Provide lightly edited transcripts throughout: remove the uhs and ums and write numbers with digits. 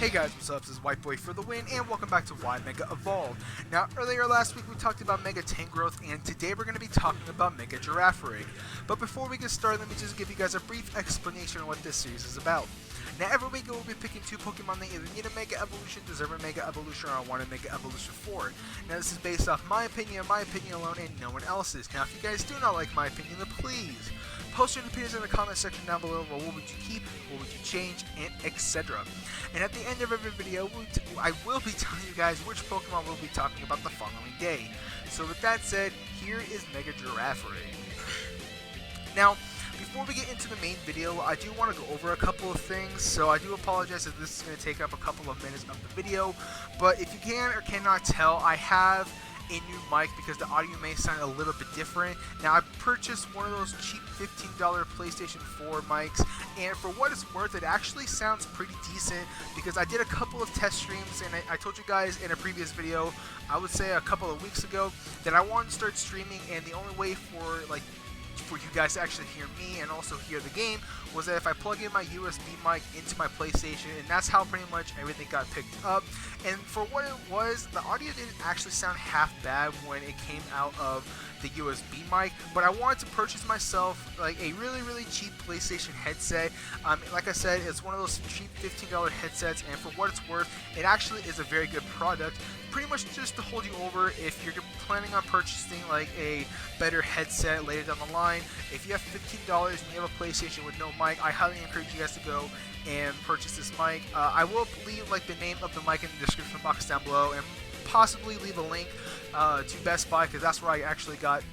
Hey guys, what's up? This is White Boy for the win, and welcome back to Why Mega Evolved. Now, earlier last week we talked about Mega Tank growth, and today we're going to be talking about Mega Girafarig. But before we get started, let me just give you guys a brief explanation on what this series is about. Now, every week we'll be picking two Pokemon that either need a Mega Evolution, deserve a Mega Evolution, or want a Mega Evolution for. Now, this is based off my opinion alone, and no one else's. Now, if you guys do not like my opinion, then please post your opinions in the comment section down below. What would you keep, what would you change, and etc. And at the end of every video, I will be telling you guys which Pokemon we'll be talking about the following day. So with that said, here is Mega Girafarig. Now, before we get into the main video, I do want to go over a couple of things, so I do apologize if this is going to take up a couple of minutes of the video, but if you can or cannot tell, I have a new mic because the audio may sound a little bit different. Now, I purchased one of those cheap $15 PlayStation 4 mics, and for what it's worth, it actually sounds pretty decent because I did a couple of test streams, and I told you guys in a previous video, I would say a couple of weeks ago, that I wanted to start streaming, and the only way for you guys to actually hear me and also hear the game was that if I plug in my USB mic into my PlayStation, and that's how pretty much everything got picked up. And for what it was, the audio didn't actually sound half bad when it came out of the USB mic, but I wanted to purchase myself like a really cheap PlayStation headset. Like I said, it's one of those cheap $15 headsets, and for what it's worth, it actually is a very good product. Pretty much just to hold you over if you're planning on purchasing like a better headset later down the line. If you have $15 and you have a PlayStation with no mic, I highly encourage you guys to go and purchase this mic. I will leave like the name of the mic in the description box down below, and possibly leave a link to Best Buy because that's where I actually got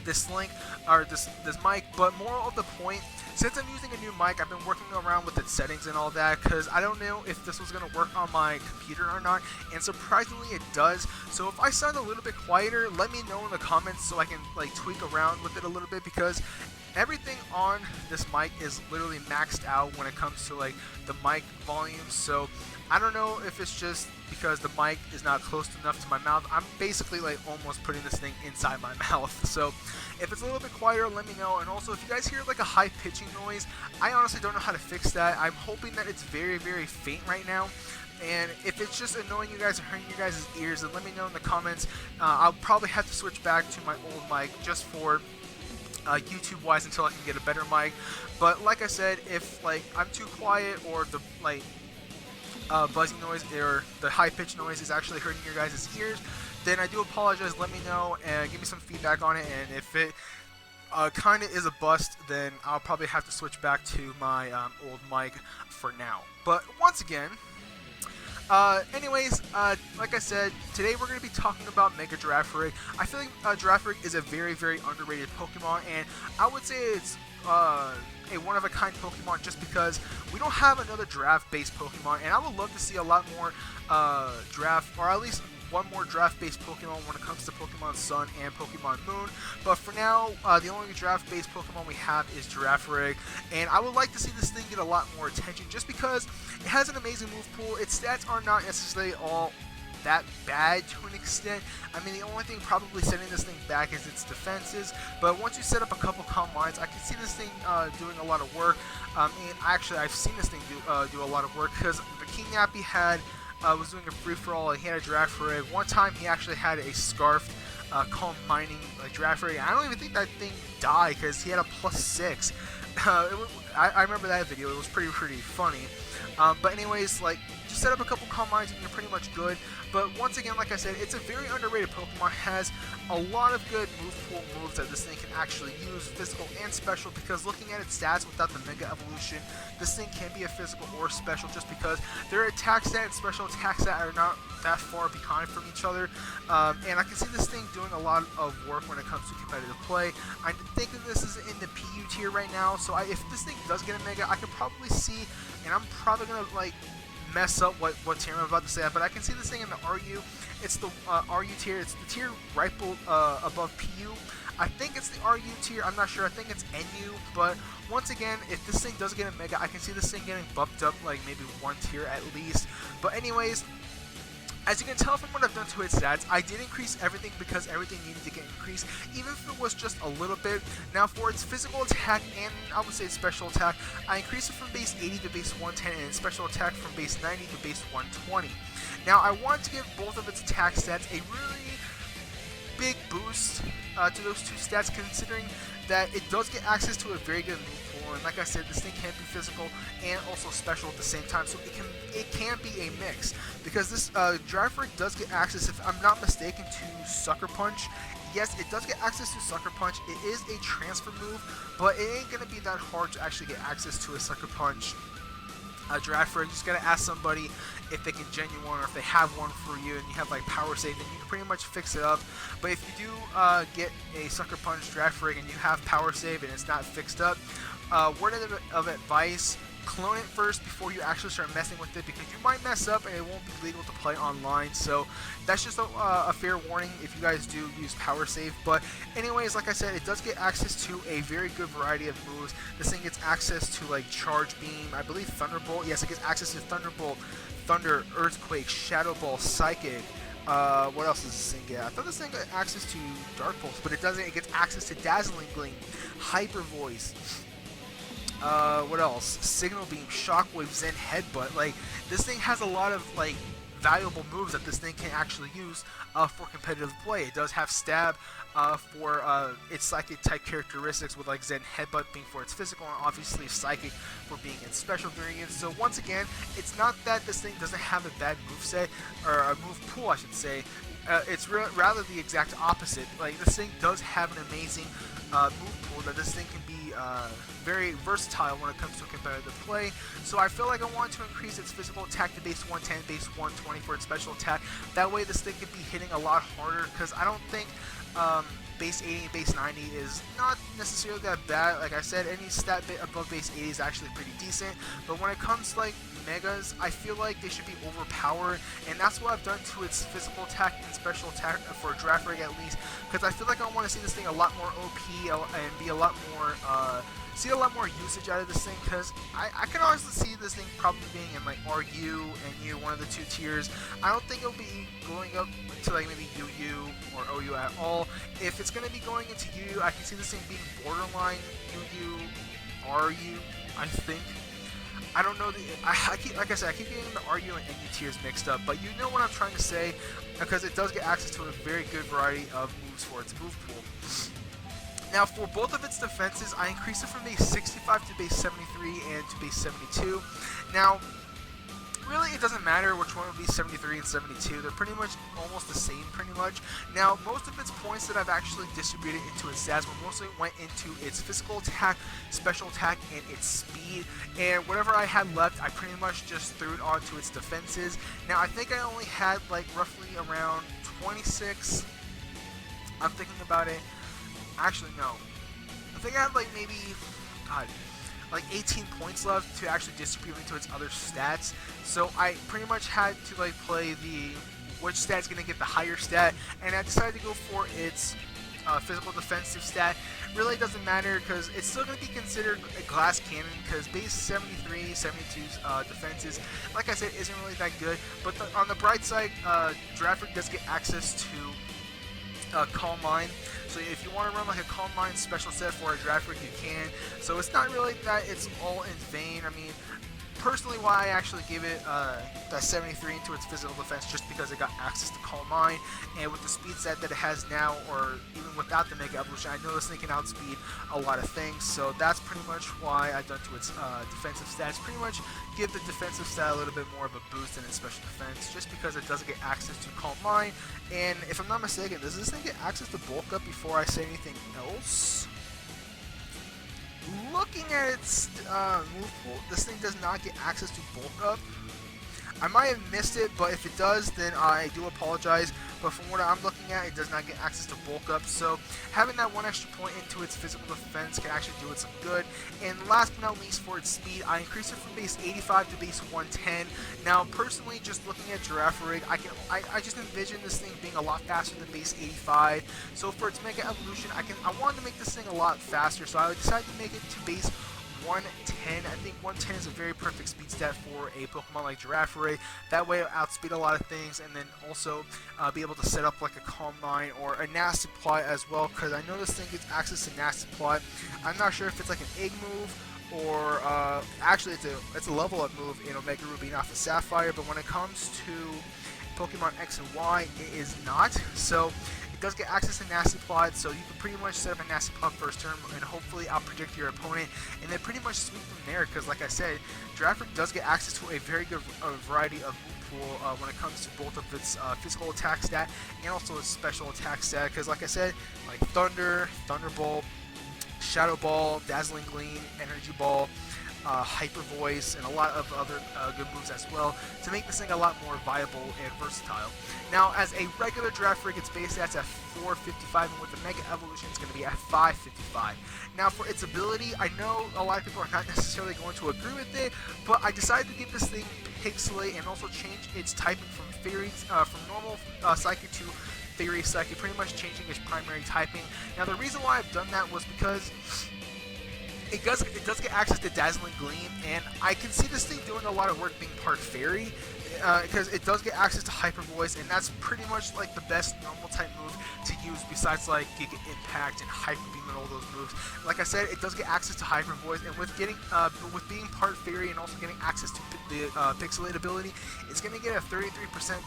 this link or this mic. But moral of the point, since I'm using a new mic, I've been working around with its settings and all that because I don't know if this was going to work on my computer or not, and surprisingly it does. So if I sound a little bit quieter, let me know in the comments so I can like tweak around with it a little bit, because everything on this mic is literally maxed out when it comes to like the mic volume. So I don't know if it's just because the mic is not close enough to my mouth. I'm basically like almost putting this thing inside my mouth. So if it's a little bit quieter, let me know. And also, if you guys hear like a high pitching noise, I honestly don't know how to fix that. I'm hoping that it's very faint right now. And if it's just annoying you guys or hurting you guys' ears, then let me know in the comments. I'll probably have to switch back to my old mic just for YouTube wise until I can get a better mic. But like I said, if like I'm too quiet or the like buzzing noise or the high pitch noise is actually hurting your guys' ears, then I do apologize. Let me know and give me some feedback on it, and if it kind of is a bust, then I'll probably have to switch back to my old mic for now. But once again, anyways, like I said, today we're going to be talking about Mega Girafarig. I feel like Girafarig is a very underrated Pokemon, and I would say it's a one-of-a-kind Pokemon just because we don't have another draft-based Pokemon, and I would love to see a lot more draft, or at least one more draft-based Pokemon when it comes to Pokemon Sun and Pokemon Moon. But for now, the only draft-based Pokemon we have is Girafarig, and I would like to see this thing get a lot more attention just because it has an amazing move pool. Its stats are not necessarily all that bad to an extent. I mean, the only thing probably setting this thing back is its defenses, but once you set up a couple calm lines, I can see this thing doing a lot of work. And actually, I've seen this thing do a lot of work because the King Nappy was doing a free-for-all, and he had a Girafarig. One time, he actually had a Scarf calm mining like Girafarig. I don't even think that thing died because he had a +6. I remember that video. It was pretty funny. But anyways, like, just set up a couple calm lines and you're pretty much good. But once again, like I said, it's a very underrated Pokemon. Has a lot of good move pool moves that this thing can actually use, physical and special, because looking at its stats without the Mega Evolution, this thing can be a physical or special just because their attack stat and special attack stat are not that far behind from each other. And I can see this thing doing a lot of work when it comes to competitive play. I think that this is in the PU tier right now, so if this thing does get a Mega, I could probably see, and I'm probably going to like mess up what tier I'm about to say, but I can see this thing in the RU. It's the RU tier. It's the tier right above PU. I think it's the RU tier. I'm not sure. I think it's NU. But once again, if this thing does get a Mega, I can see this thing getting bumped up like maybe one tier at least. But anyways, As you can tell from what I've done to its stats, I did increase everything because everything needed to get increased, even if it was just a little bit. Now for its physical attack and I would say its special attack, I increased it from base 80 to base 110 and its special attack from base 90 to base 120. Now I want to give both of its attack stats a really big boost to those two stats, considering that it does get access to a very good move pool, and like I said, this thing can be physical and also special at the same time, so it can be a mix, because this Girafarig does get access, if I'm not mistaken, to Sucker Punch. Yes, it does get access to Sucker Punch. It is a transfer move, but it ain't going to be that hard to actually get access to a Sucker Punch. Girafarig, you just gotta ask somebody if they can gen you one, or if they have one for you and you have like power save, then you can pretty much fix it up. But if you do get a Sucker Punch Girafarig and you have power save and it's not fixed up, word of advice, clone it first before you actually start messing with it, because you might mess up and it won't be legal to play online. So that's just a fair warning if you guys do use power save. But anyways, like I said, it does get access to a very good variety of moves. This thing gets access to like Charge Beam, I believe Thunderbolt. Yes, it gets access to Thunderbolt, Thunder, Earthquake, Shadow Ball, Psychic. What else does this thing get? I thought this thing got access to Dark Pulse, but it doesn't. It gets access to Dazzling Gleam, Hyper Voice. What else? Signal Beam, Shockwave, Zen Headbutt. Like, this thing has a lot of like valuable moves that this thing can actually use for competitive play. It does have Stab for its Psychic type characteristics, with like Zen Headbutt being for its physical, and obviously Psychic for being its special variants. So once again, it's not that this thing doesn't have a bad moveset, or a move pool I should say. It's rather the exact opposite. Like, this thing does have an amazing move pool, that this thing can be very versatile when it comes to competitive play. So I feel like I want to increase its physical attack to base 110, base 120 for its special attack. That way this thing could be hitting a lot harder, because I don't think base 80 and base 90 is not necessarily that bad. Like I said, any stat bit above base 80 is actually pretty decent, but when it comes to like megas, I feel like they should be overpowered, and that's what I've done to its physical attack and special attack for Girafarig at least, because I feel like I want to see this thing a lot more OP and be a lot more see a lot more usage out of this thing, because I can honestly see this thing probably being in like RU and U, one of the two tiers. I don't think it'll be going up to like maybe UU or OU at all. If it's going to be going into UU, I can see this thing being borderline UU, RU, I think. I don't know. Like I said, I keep getting the RU and NU tiers mixed up, but you know what I'm trying to say, because it does get access to a very good variety of moves for its move pool. Now, for both of its defenses, I increased it from base 65 to base 73 and to base 72. Now, really, it doesn't matter which one would be 73 and 72. They're pretty much almost the same, pretty much. Now, most of its points that I've actually distributed into its stats mostly went into its physical attack, special attack, and its speed. And whatever I had left, I pretty much just threw it onto its defenses. Now, I think I only had like roughly around 26. I'm thinking about it. Actually, no. I think I had like maybe, God, like 18 points left to actually distribute into its other stats. So I pretty much had to like play the which stat's gonna get the higher stat, and I decided to go for its physical defensive stat. Really doesn't matter, because it's still going to be considered a glass cannon, because base 73, 72's defenses, like I said, isn't really that good. But on the bright side, Girafarig does get access to Calm Mind. So if you want to run like a Calm Mind special set for a Girafarig, you can. So it's not really that it's all in vain. I mean, personally, why I actually give it that 73 into its physical defense, just because it got access to Calm Mind, and with the speed set that it has now, or even without the Mega Evolution, I know this thing can outspeed a lot of things. So that's pretty much why I've done to its defensive stats. Pretty much give the defensive stat a little bit more of a boost than its special defense, just because it doesn't get access to Calm Mind. And if I'm not mistaken, does this thing get access to Bulk Up before I say anything else? Looking at its move pool, this thing does not get access to Bulk Up. I might have missed it, but if it does, then I do apologize. But from what I'm looking at, it does not get access to Bulk Up. So having that one extra point into its physical defense can actually do it some good. And last but not least, for its speed, I increased it from base 85 to base 110. Now, personally, just looking at Girafarig, I just envision this thing being a lot faster than base 85. So for its Mega Evolution, I wanted to make this thing a lot faster. So I decided to make it to base 110. I think 110 is a very perfect speed stat for a Pokemon like Girafarig. That way it'll outspeed a lot of things, and then also be able to set up like a Calm Mind or a Nasty Plot as well, because I know this thing gets access to Nasty Plot. I'm not sure if it's like an egg move, or actually it's a level up move in Omega Ruby and Alpha Sapphire, but when it comes to Pokemon X and Y, it is not. So it does get access to Nasty Plot, so you can pretty much set up a Nasty Plot first turn and hopefully outpredict your opponent, and then pretty much sweep from there, because like I said, Girafarig does get access to a very good variety of move pool when it comes to both of its physical attack stat and also its special attack stat, because like I said, like Thunder, Thunderbolt, Shadow Ball, Dazzling Gleam, Energy Ball, Hyper Voice, and a lot of other good moves as well to make this thing a lot more viable and versatile. Now, as a regular Girafarig, its base stats at 455, and with the Mega Evolution, it's going to be at 555. Now, for its ability, I know a lot of people are not necessarily going to agree with it, but I decided to give this thing Pixelate and also change its typing from Fairy, from normal Psychic to Fairy Psychic, pretty much changing its primary typing. Now, the reason why I've done that was because it does get access to Dazzling Gleam, and I can see this thing doing a lot of work being part Fairy, because it does get access to Hyper Voice, and that's pretty much like the best normal type move to use besides like Giga Impact and Hyper Beam and all those moves. Like I said, it does get access to Hyper Voice, and with getting with being part Fairy and also getting access to the Pixelate ability, it's going to get a 33%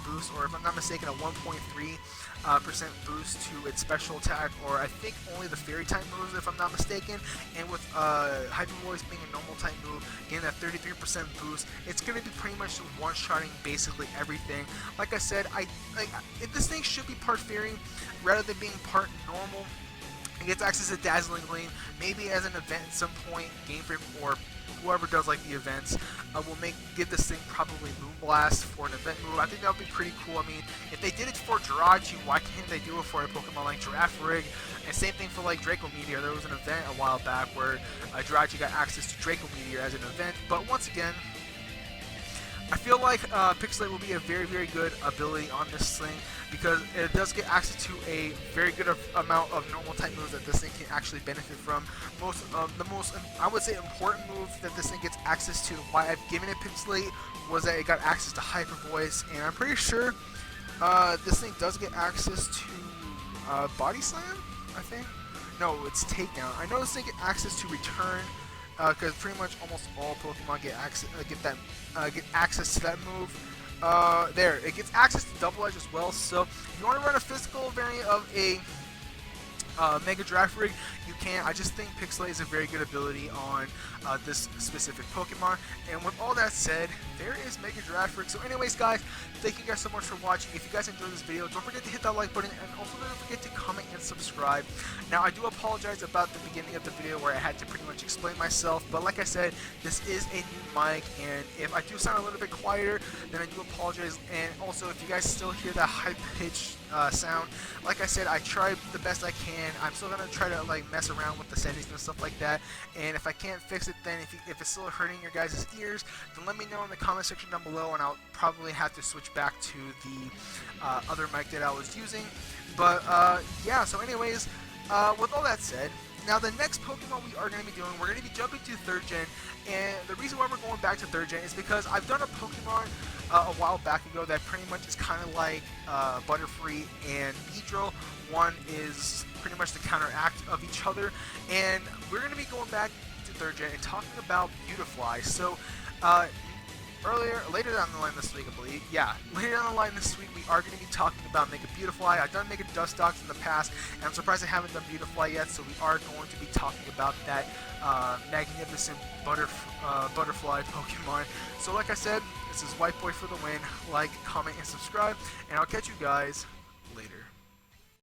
boost, or if I'm not mistaken, a 1.3% boost to its special attack, or I think only the Fairy type moves if I'm not mistaken, and with Hyper Voice being a normal type move, getting that 33% boost, it's going to be pretty much one-shotting basically everything. Like I said, this thing should be part Fairy rather than being part normal. It gets access to Dazzling Gleam, maybe as an event at some point, Game Freak or whoever does like the events will give this thing probably Moonblast for an event move. I think that would be pretty cool. I mean, if they did it for Jirachi, why can't they do it for a Pokemon like Girafarig? And same thing for like Draco Meteor. There was an event a while back where Jirachi got access to Draco Meteor as an event, but once again, I feel like Pixelate will be a very, very good ability on this thing, because it does get access to a very good amount of normal type moves that this thing can actually benefit from. The most, I would say, important move that this thing gets access to, why I've given it Pixelate, was that it got access to Hyper Voice, and I'm pretty sure this thing does get access to Body Slam, I think? No, it's Takedown. I know this thing gets access to Return, because pretty much almost all Pokemon get access to that move. There, it gets access to Double Edge as well. So if you want to run a physical variant of a Mega Girafarig, you can. I just think Pixelate is a very good ability on this specific Pokemon. And with all that said, there is Mega Girafarig. So anyways, guys, thank you guys so much for watching. If you guys enjoyed this video, don't forget to hit that like button, and also don't forget to comment and subscribe. Now, I do apologize about the beginning of the video where I had to pretty much explain myself, but like I said, this is a new mic, and if I do sound a little bit quieter, then I do apologize. And also, if you guys still hear that high-pitched sound, like I said, I tried the best I can. I'm still gonna try to like mess around with the settings and stuff like that, and if I can't fix it, then if it's still hurting your guys' ears, then let me know in the comment section down below, and I'll probably have to switch back to the other mic that I was using. But yeah, so anyways, with all that said, now the next Pokemon we are going to be doing, we're going to be jumping to 3rd Gen, and the reason why we're going back to 3rd Gen is because I've done a Pokemon a while back ago that pretty much is kind of like Butterfree and Beedrill. One is pretty much the counteract of each other, and we're going to be going back to 3rd Gen and talking about Beautifly. So later down the line this week, I believe, yeah, later down the line this week, we are going to be talking about Mega Beautifly. I've done Mega Dustox in the past, and I'm surprised I haven't done Beautifly yet, so we are going to be talking about that magnificent butterfly Pokemon. So like I said, this is White Boy for the win. Like, comment, and subscribe, and I'll catch you guys later.